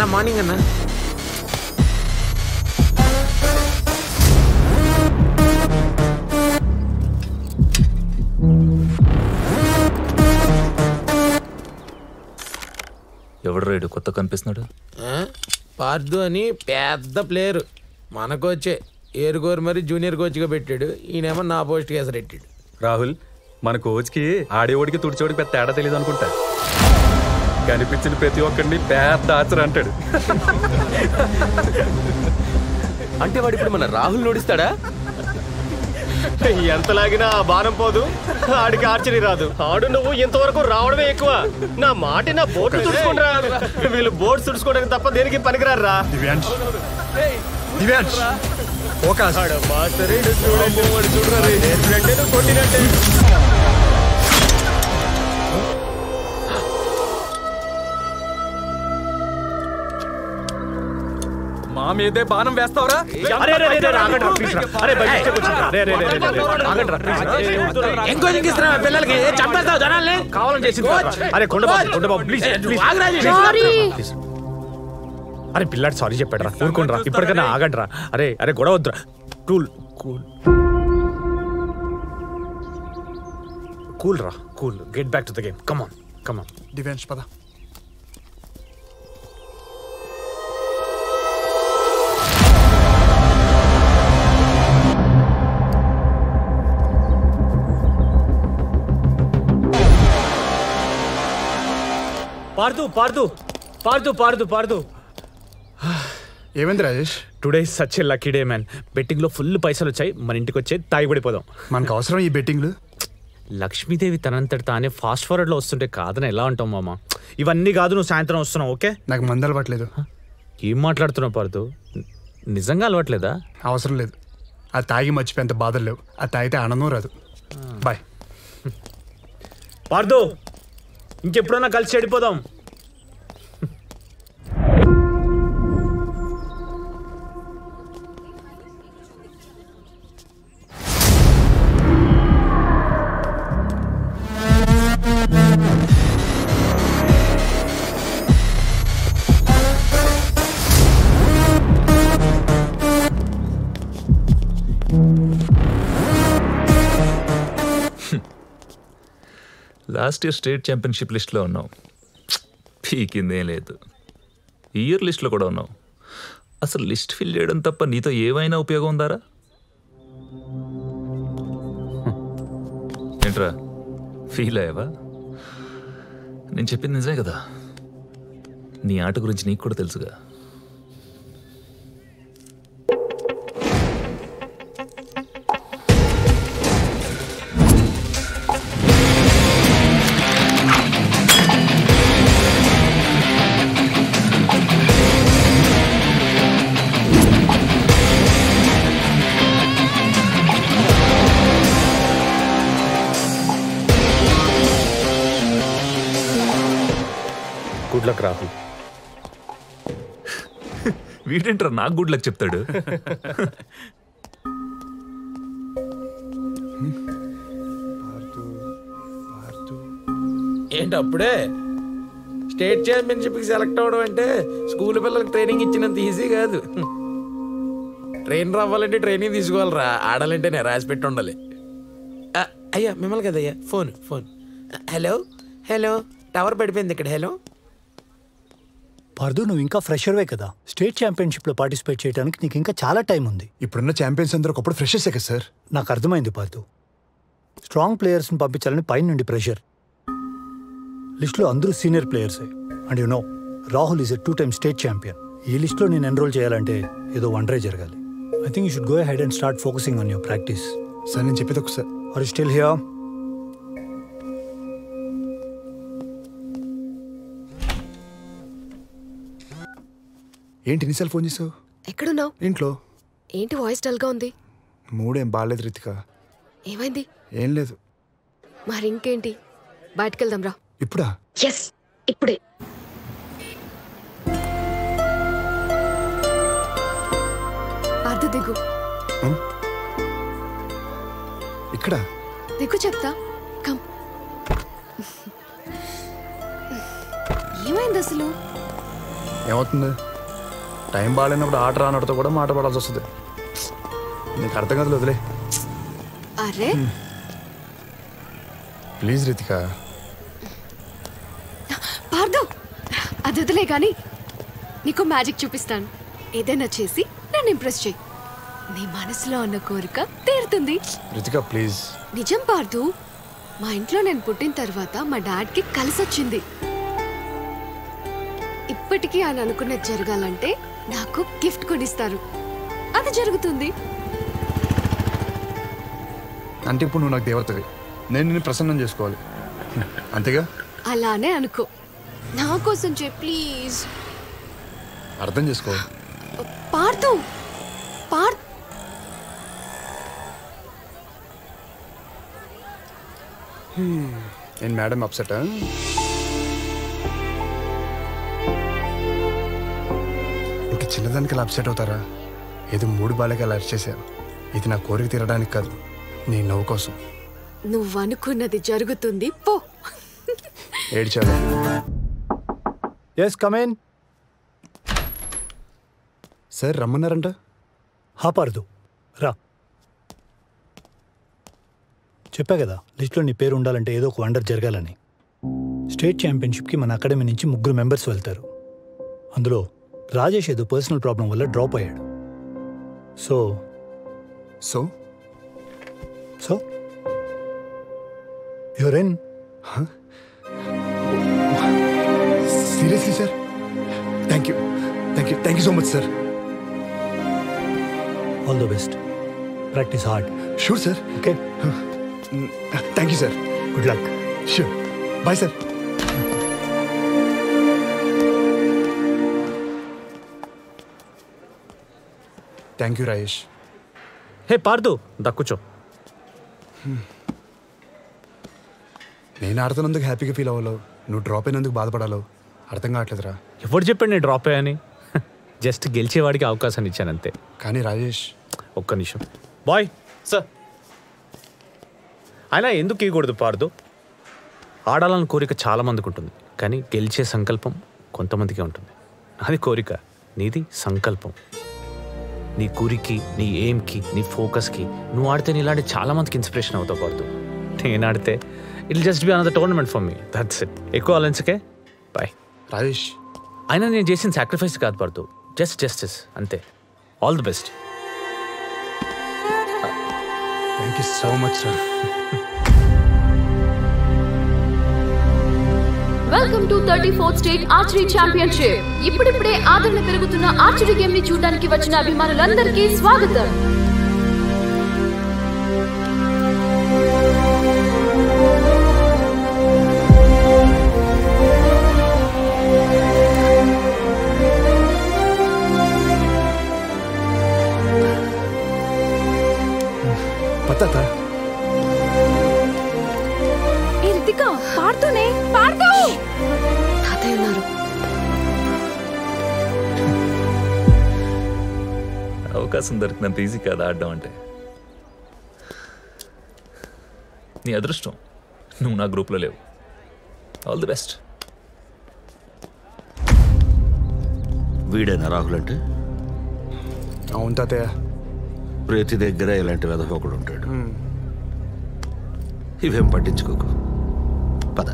అన్న మార్నింగ్ అన్న. ఎవడు రైడు కొత్త కనిపిస్తున్నాడు? పార్దు అని పెద్ద ప్లేయర్ మన కోచే ఏరుగోరు మరి జూనియర్ కోచ్గా పెట్టాడు. ఈయనేమో నా పోస్ట్ కేసు పెట్టాడు. రాహుల్, మన కోచ్కి ఆడేవాడికి తుడిచేవాడికి పెద్ద తేడా తెలియదు అనుకుంటా. కనిపించిన ప్రతి ఒక్కడిని పెద్ద ఆచర అంటాడు. అంటే వాడు ఇప్పుడు మన రాహుల్ నోడిస్తాడా? ఎంత లాగినా బాణం పోదు, ఆడికి ఆర్చరీ రాదు. ఆడు నువ్వు ఇంతవరకు రావడమే ఎక్కువ. నా మాట నా బోట్ తుడుచుకుంటా. వీళ్ళు బోట్ తుడుచుకోవడానికి తప్ప దేనికి పనికిరారా? కొట్టినట్టే మా మీదే బాణం వేస్తావరా? పిల్లలకి చంపేస్తావు జనాల్ని. కావాలని చేసింది. అరే కొండబాబు ప్లీజ్. అరే పిల్లాడు సారీ చెప్పాడు రా, ఊరుకోండి రా. ఇప్పటికన్నా ఆగండి రా. అరే అరే గొడవ వద్దురా. కూల్ కూల్ కూల్ రా, cool. Get back to the game. Come on come on. Defence పద. పార్దు పార్దు పార్దు పార్దు పార్దు. ఏమైంది Rajesh? Today such a lucky day man. Betting లో ఫుల్ పైసలు వచ్చాయి. మన ఇంటికి వచ్చే తాగి పడిపోదాం. మనకు అవసరం ఈ బెట్టింగ్లు. లక్ష్మీదేవి తనంతటి తానే ఫాస్ట్ ఫార్వర్డ్ లో వస్తుంటే కాదని ఎలా అంటాం మామ? ఇవన్నీ కాదు, నువ్వు సాయంత్రం వస్తున్నావు. ఓకే, నాకు మందు అలవాట్లేదు. ఏం మాట్లాడుతున్నావు పార్దు? నిజంగా అలవాట్లేదా? అవసరం లేదు. అది తాగి మర్చిపోయేంత బాధలు లేవు. అది తాగితే ఆనందం రాదు. బాయ్ పార్దు. ఇంకెప్పుడన్నా కలిసి చెడిపోదాం. లాస్ట్ ఇయర్ స్టేట్ ఛాంపియన్షిప్ లిస్ట్లో ఉన్నావు, పీకిందేం లేదు. ఈ ఇయర్ లిస్ట్లో కూడా ఉన్నావు. అసలు లిస్ట్ ఫిల్ చేయడం తప్ప నీతో ఏమైనా ఉపయోగం ఉందారా? ఏంట్రా ఫీల్ అయ్యావా? నేను చెప్పింది నిజమే కదా. నీ ఆట గురించి నీకు కూడా తెలుసుగా. Good luck Rahul. వీడేంట్రా నాకు గుడ్ లక్ చెప్తాడు? ఏంటి అప్పుడే స్టేట్ ఛాంపియన్షిప్కి సెలెక్ట్ అవ్వడం అంటే స్కూల్ పిల్లలకి ట్రైనింగ్ ఇచ్చినంత ఈజీ కాదు. ట్రైనర్ అవ్వాలంటే ట్రైనింగ్ తీసుకోవాలరా. ఆడాలంటే నేను రాసి పెట్టి ఉండాలి. అయ్యా మిమ్మల్ని కదయ్యా. Phone phone. Hello hello, tower పడిపోయింది ఇక్కడ. హలో పార్దు, నువ్వు ఇంకా ఫ్రెషర్వే కదా. స్టేట్ ఛాంపియన్షిప్లో పార్టిసిపేట్ చేయడానికి నీకు ఇంకా చాలా టైం ఉంది. ఇప్పుడున్న ఛాంపియన్స్ అందరూ ఒకప్పుడు ఫ్రెషర్సే కదా సార్. నాకు అర్థమైంది పార్దు. స్ట్రాంగ్ ప్లేయర్స్ని పంపించాలని పైన నుండి ప్రెషర్. లిస్ట్లో అందరూ సీనియర్ ప్లేయర్సే. And you know, Rahul is a 2 time state champion. ఈ లిస్ట్లో నేను ఎన్రోల్ చేయాలంటే ఏదో వండరే జరగాలి. I think you should go ahead and start focusing on your practice. Sir నేను చెప్పేది ఒకసారి. Are you still here? ఏంటి ఎన్నిసార్లు ఫోన్ చేసావు? ఎక్కడున్నావు? ఇంట్లో. ఏంటి వాయిస్ డల్గా ఉంది? మూడేం బాగాలేదు రితిక. ఏమైంది? ఏం లేదు. మరి ఇంకేంటి, బయటకెళ్దాం రా. ఇప్పుడా? ఎస్ ఇప్పుడే. పార్దు దిగు. ఇక్కడ దిగు చెప్తా. కమ్. ఏమైంది అసలు? ఏమవుతుంది? టైం బాగాలేనప్పుడు ఆట రానడితో కూడా మాట పడాల్సి వస్తుంది. నీకు అర్థం కాదు, వదిలే. అరే ప్లీజ్ రితిక. పార్దు, అది వదిలే కానీ నీకు మ్యాజిక్ చూపిస్తాను. ఏదైనా చేసి నన్ను ఇంప్రెస్ చేయి. నీ మనసులో ఉన్న కోరిక తీరుతుంది. రితిక ప్లీజ్. నిజం పార్దు, మా ఇంట్లో నేను పుట్టిన తర్వాత మా డాడ్కి కలిసొచ్చింది. ఇప్పటికీ ఆయన అనుకున్నది జరగాలంటే నాకు గిఫ్ట్ కొనిస్తారు. అది జరుగుతుంది. అంటే ఇప్పుడు నువ్వు నాకు దేవతవి, నేను నిన్ను ప్రసన్నం చేసుకోవాలి, అంతేగా? అలానే అనుకో. నా కోసం చెయ్యి ప్లీజ్. అర్థం చేసుకో. పార్దు, పార్దు. నేను మేడం అప్సెట్. ఇంక చిన్నదానికి అలా అప్సెట్ అవుతారా? ఏదో మూడు బాలకి అలా అరిచేసారు. ఇది నా కోరిక తీరడానికి కాదు, నీ నవ్వు కోసం. నువ్వు అనుకున్నది జరుగుతుంది, పో. ఏడ్చాలి. Yes come in. సార్ రమ్మన్నారంట. పార్దు రా. చెప్పా కదా, లిస్ట్లో నీ పేరు ఉండాలంటే ఏదో ఒక వండర్ జరగాలని. స్టేట్ ఛాంపియన్షిప్కి మన అకాడమీ నుంచి 3 మెంబర్స్ వెళ్తారు. అందులో రాజేష్ ఏదో పర్సనల్ ప్రాబ్లం వల్ల డ్రాప్ అయ్యాడు. So so so your in. Seriously sir? Thank you, thank you, thank you so much sir. All the best. Practice hard. Sure sir. Okay, thank you sir. Good luck. Sure. Bye sir. Thank you Rajesh. Hey Pardhu, కూర్చో. నేను ఆడుతున్నందుకు హ్యాపీగా feel అవ్వాలో, నువ్వు drop అయినందుకు బాధపడాలో అర్థం కావట్లేదురా. ఎవరు చెప్పాడు నేను డ్రాప్ అయ్యాని? జస్ట్ గెలిచేవాడికి అవకాశాన్ని ఇచ్చాను అంతే. కానీ రాజేష్, ఒక్క నిమిషం బాయ్. సార్, అయినా ఎందుకు ఇవ్వకూడదు పార్దు? ఆడాలని కోరిక చాలా మందికి ఉంటుంది, కానీ గెలిచే సంకల్పం కొంతమందికే ఉంటుంది. అది కోరిక, నీది సంకల్పం. నీ గురికి, నీ ఎయిమ్కి, నీ ఫోకస్కి నువ్వు ఆడితే నీ ఇలాంటి చాలా మందికి ఇన్స్పిరేషన్ అవుతావు పార్దు. నేను ఆడితే it just be another tournament for me, that's it. ఎక్కువ ఆలోచించకే. బాయ్ రాజేష్. అయినా నేను చేసిన సాక్రిఫైస్ కాదు పార్దు, జస్ట్ జస్టిస్ అంతే. All the best. Thank you so much sir. Welcome to 34th state archery championship. ఇప్పుడిప్పుడే ఆదరణ పెరుగుతున్న ఆర్చరీ గేమ్ ని చూడడానికి వచ్చిన అభిమానులందరికీ స్వాగతం. పత్తా ఏ రితిక, పార్దునే. పార్దు, తాతయ్య ఉన్నారు. అవకాశం దొరికినంత ఈజీ కాదు ఆడడం అంటే. నీ అదృష్టం నువ్వు నా గ్రూప్లో లేవు. All the best. వీడేనా రాహుల్ అంటే? అవును తాతయ్య. ప్రతి దగ్గర ఇలాంటి వెధవ ఒకడు ఉంటాడు. ఇవేం పట్టించుకోకు. పద.